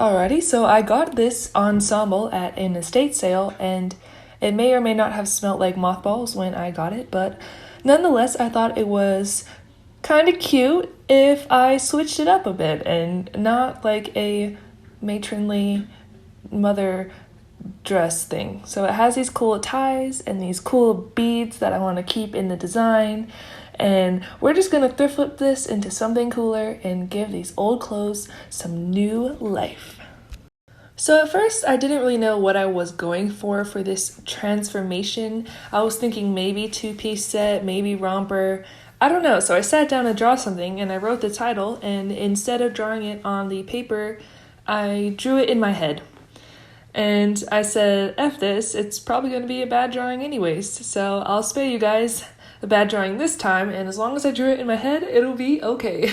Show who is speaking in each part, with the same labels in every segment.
Speaker 1: Alrighty, so I got this ensemble at an estate sale, and it may or may not have smelled like mothballs when I got it, but nonetheless, I thought it was kind of cute if I switched it up a bit and not like a matronly mother dress thing. So it has these cool ties and these cool beads that I want to keep in the design. And we're just going to thrift flip this into something cooler and give these old clothes some new life. So at first, I didn't really know what I was going for this transformation. I was thinking maybe two-piece set, maybe romper. I don't know. So I sat down to draw something and I wrote the title, and instead of drawing it on the paper, I drew it in my head. And I said, F this, it's probably going to be a bad drawing anyways. So I'll spare you guys a bad drawing this time, and as long as I drew it in my head, it'll be okay.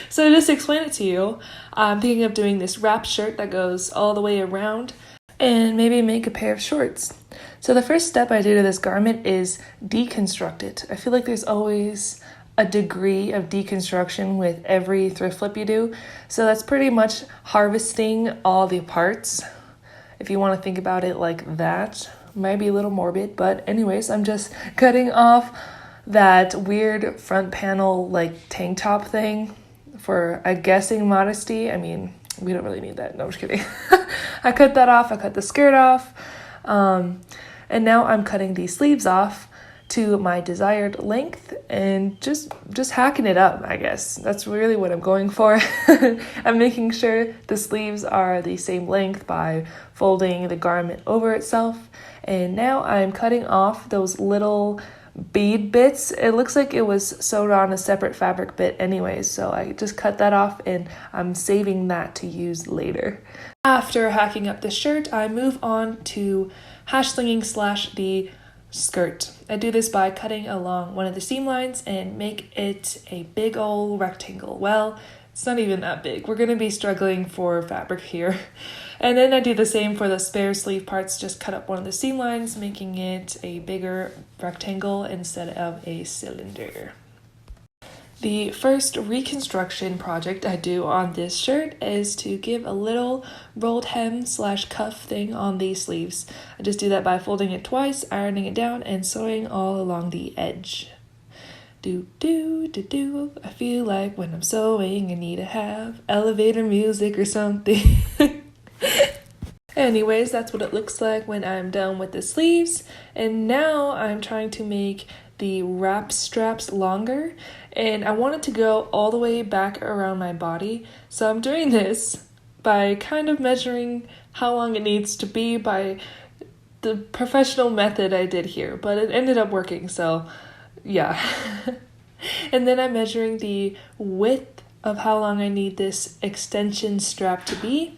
Speaker 1: So just to explain it to you, I'm thinking of doing this wrap shirt that goes all the way around and maybe make a pair of shorts. So the first step I do to this garment is deconstruct it. I feel like there's always a degree of deconstruction with every thrift flip you do. So that's pretty much harvesting all the parts. If you want to think about it like that, might be a little morbid, but anyways, I'm just cutting off that weird front panel like tank top thing for, I'm guessing, modesty. I mean, we don't really need that. No, I'm just kidding. I cut that off. I cut the skirt off. And now I'm cutting these sleeves off to my desired length and just hacking it up, I guess. That's really what I'm going for. I'm making sure the sleeves are the same length by folding the garment over itself. And now I'm cutting off those little bead bits. It looks like it was sewed on a separate fabric bit anyways, so I just cut that off and I'm saving that to use later. After hacking up the shirt, I move on to hash slinging / the skirt. I do this by cutting along one of the seam lines and make it a big old rectangle. Well, it's not even that big. We're going to be struggling for fabric here. And then I do the same for the spare sleeve parts, just cut up one of the seam lines, making it a bigger rectangle instead of a cylinder. The first reconstruction project I do on this shirt is to give a little rolled hem / cuff thing on the sleeves. I just do that by folding it twice, ironing it down, and sewing all along the edge. Do, do, do, do. I feel like when I'm sewing, I need to have elevator music or something. Anyways, that's what it looks like when I'm done with the sleeves. And now I'm trying to make the wrap straps longer, and I want it to go all the way back around my body. So I'm doing this by kind of measuring how long it needs to be by the professional method I did here, but it ended up working, so yeah. And then I'm measuring the width of how long I need this extension strap to be,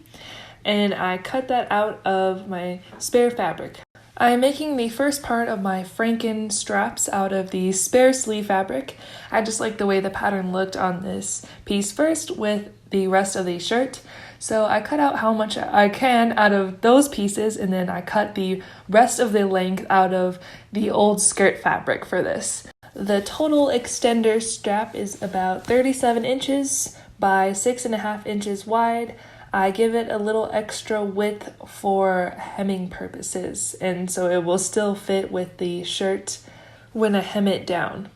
Speaker 1: and I cut that out of my spare fabric. I'm making the first part of my Franken straps out of the spare sleeve fabric. I just like the way the pattern looked on this piece first with the rest of the shirt. So I cut out how much I can out of those pieces, and then I cut the rest of the length out of the old skirt fabric for this. The total extender strap is about 37 inches by 6.5 inches wide. I give it a little extra width for hemming purposes, and so it will still fit with the shirt when I hem it down.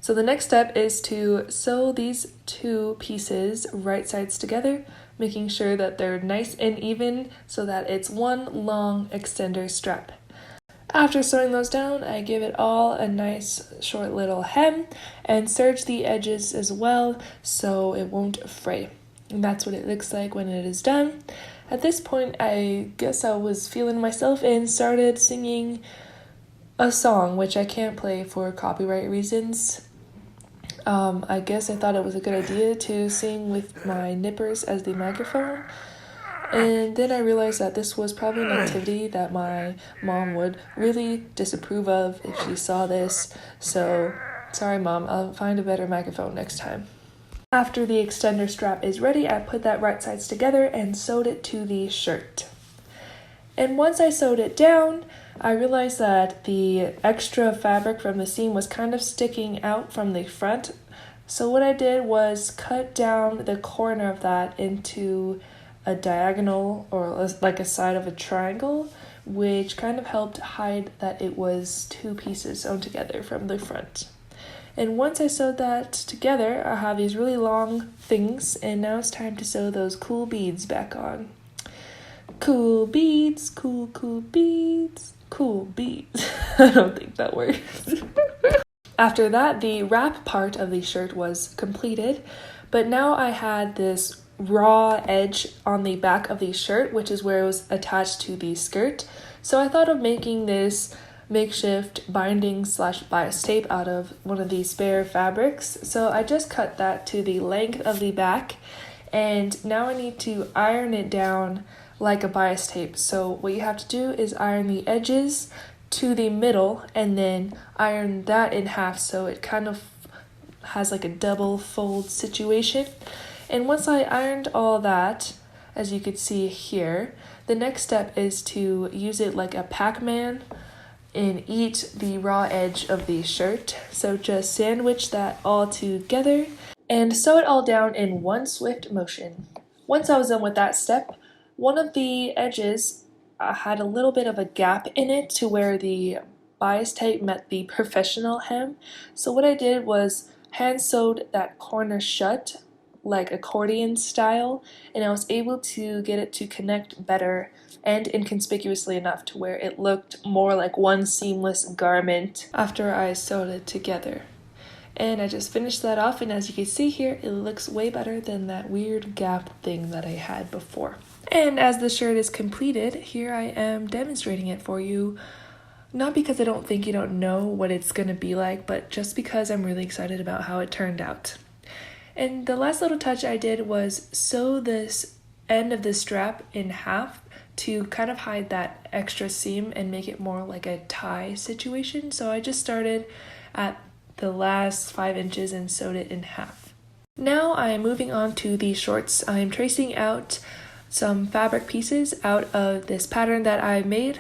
Speaker 1: So the next step is to sew these two pieces right sides together, making sure that they're nice and even so that it's one long extender strap. After sewing those down, I give it all a nice short little hem and serge the edges as well so it won't fray. And that's what it looks like when it is done. At this point, I guess I was feeling myself and started singing a song, which I can't play for copyright reasons. I guess I thought it was a good idea to sing with my nippers as the microphone. And then I realized that this was probably an activity that my mom would really disapprove of if she saw this. So, sorry Mom, I'll find a better microphone next time. After the extender strap is ready, I put that right sides together and sewed it to the shirt. And once I sewed it down, I realized that the extra fabric from the seam was kind of sticking out from the front. So what I did was cut down the corner of that into a diagonal or like a side of a triangle, which kind of helped hide that it was two pieces sewn together from the front. And once I sewed that together, I have these really long things, and now it's time to sew those cool beads back on. Cool beads, cool beads, cool beads. I don't think that works. After that, the wrap part of the shirt was completed, but now I had this raw edge on the back of the shirt, which is where it was attached to the skirt. So I thought of making this makeshift binding / bias tape out of one of these spare fabrics. So I just cut that to the length of the back, and now I need to iron it down like a bias tape. So what you have to do is iron the edges to the middle and then iron that in half so it kind of has like a double fold situation. And once I ironed all that, as you could see here, the next step is to use it like a Pac-Man and eat the raw edge of the shirt. So just sandwich that all together and sew it all down in one swift motion. Once I was done with that step, one of the edges had a little bit of a gap in it to where the bias tape met the professional hem. So what I did was hand sewed that corner shut like accordion style, and I was able to get it to connect better and inconspicuously enough to where it looked more like one seamless garment after I sewed it together. And I just finished that off, and as you can see here, it looks way better than that weird gap thing that I had before. And as the shirt is completed, here I am demonstrating it for you. Not because I don't think you don't know what it's gonna be like, but just because I'm really excited about how it turned out. And the last little touch I did was sew this end of the strap in half to kind of hide that extra seam and make it more like a tie situation. So I just started at the last 5 inches and sewed it in half. Now I am moving on to the shorts. I am tracing out some fabric pieces out of this pattern that I made.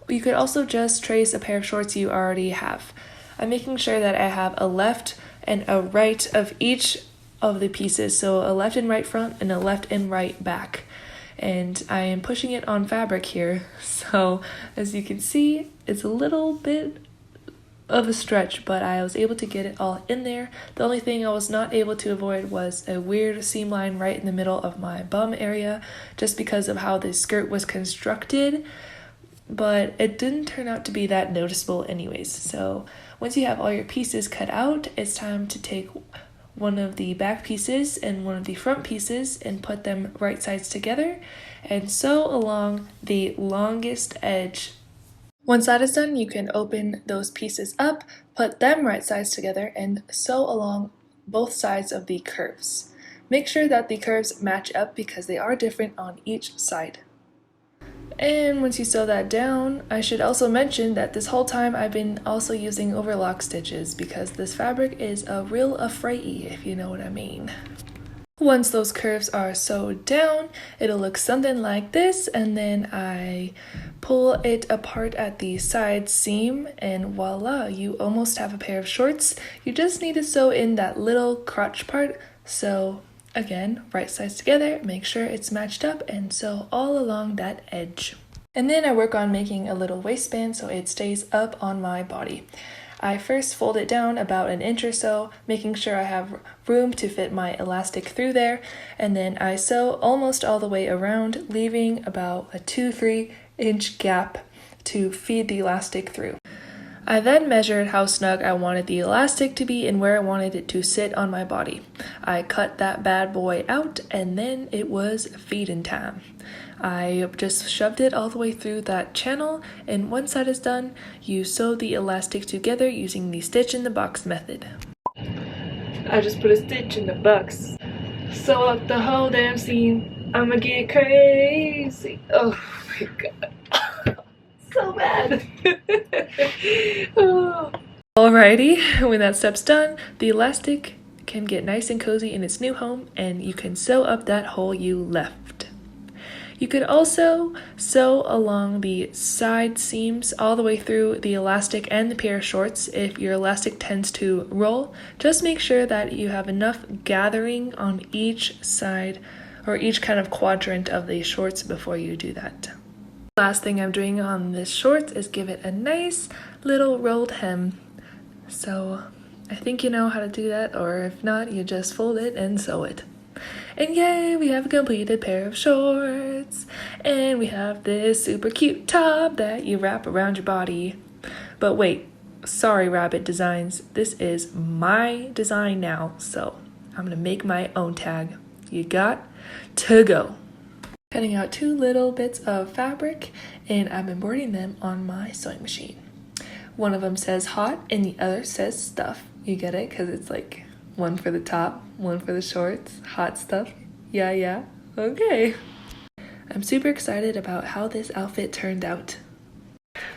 Speaker 1: You could also just trace a pair of shorts you already have. I'm making sure that I have a left and a right of each of the pieces, so a left and right front and a left and right back. And I am pushing it on fabric here, so as you can see, it's a little bit of a stretch, but I was able to get it all in there. The only thing I was not able to avoid was a weird seam line right in the middle of my bum area, just because of how the skirt was constructed, but it didn't turn out to be that noticeable anyways. So once you have all your pieces cut out, it's time to take one of the back pieces and one of the front pieces and put them right sides together and sew along the longest edge. Once that is done, you can open those pieces up, put them right sides together, and sew along both sides of the curves. Make sure that the curves match up because they are different on each side. And once you sew that down, I should also mention that this whole time I've been also using overlock stitches because this fabric is a real affray-y, if you know what I mean. Once those curves are sewed down, it'll look something like this, and then I pull it apart at the side seam, and voila, you almost have a pair of shorts. You just need to sew in that little crotch part, so again, right sides together, make sure it's matched up, and sew all along that edge. And then I work on making a little waistband so it stays up on my body. I first fold it down about an inch or so, making sure I have room to fit my elastic through there, and then I sew almost all the way around, leaving about a 2-3 inch gap to feed the elastic through. I then measured how snug I wanted the elastic to be and where I wanted it to sit on my body. I cut that bad boy out, and then it was feeding time. I just shoved it all the way through that channel, and once that is done, you sew the elastic together using the stitch in the box method. I just put a stitch in the box. Sew up the whole damn seam. I'ma get crazy. Oh my god. So bad. Oh. Alrighty, when that step's done, the elastic can get nice and cozy in its new home, and you can sew up that hole you left. You could also sew along the side seams all the way through the elastic and the pair of shorts if your elastic tends to roll. Just make sure that you have enough gathering on each side or each kind of quadrant of the shorts before you do that. Last thing I'm doing on this shorts is give it a nice little rolled hem. So I think you know how to do that, or if not, you just fold it and sew it. And yay, we have a completed pair of shorts. And we have this super cute top that you wrap around your body. But wait, sorry Rabbit Designs, this is my design now, so I'm gonna make my own tag. You got to go. Cutting out 2 little bits of fabric, and I'm embroidering them on my sewing machine. One of them says hot and the other says stuff. You get it? Because it's like one for the top, one for the shorts. Hot stuff. Yeah. Okay. I'm super excited about how this outfit turned out.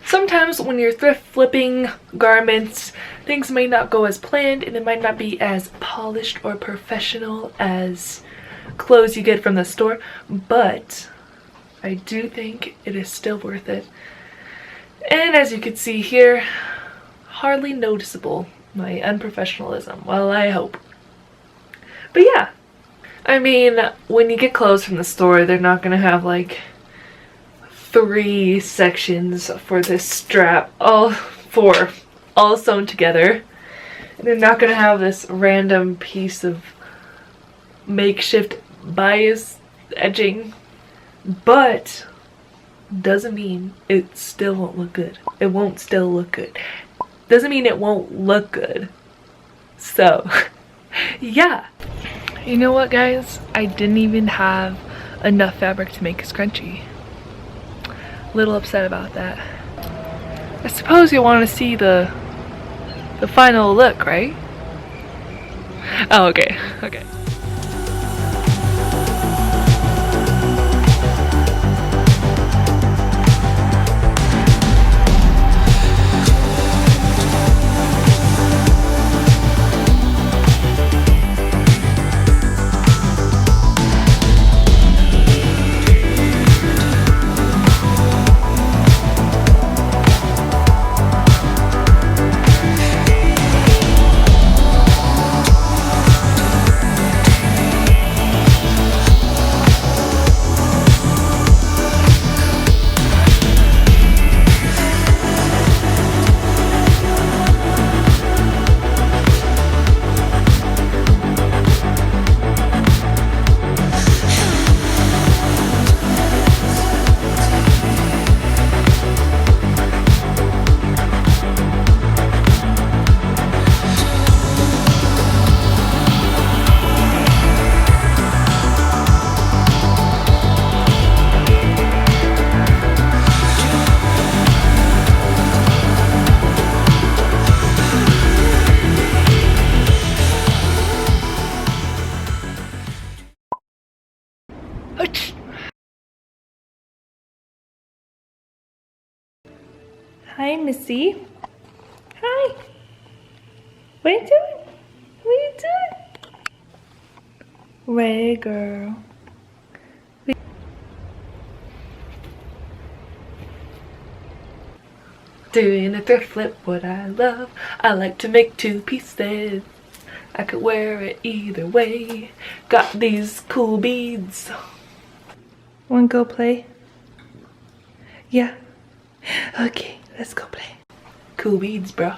Speaker 1: Sometimes when you're thrift flipping garments, things may not go as planned and it might not be as polished or professional as clothes you get from the store, but I do think it is still worth it. And as you can see here, hardly noticeable my unprofessionalism. Well, I hope. But yeah, I mean, when you get clothes from the store, they're not gonna have like 3 sections for this strap, all sewn together. And they're not gonna have this random piece of makeshift bias edging, but doesn't mean it still won't look good. It won't still look good. Doesn't mean it won't look good. So yeah, you know what guys, I didn't even have enough fabric to make a scrunchie. A little upset about that. I suppose you want to see the final look, right? Oh, okay. Hi, Missy. Hi. What are you doing? What are you doing? Ray girl. Doing a thrift flip, what I love. I like to make 2 pieces. I could wear it either way. Got these cool beads. Wanna go play? Yeah. Okay, let's go play. Cool beads, bro.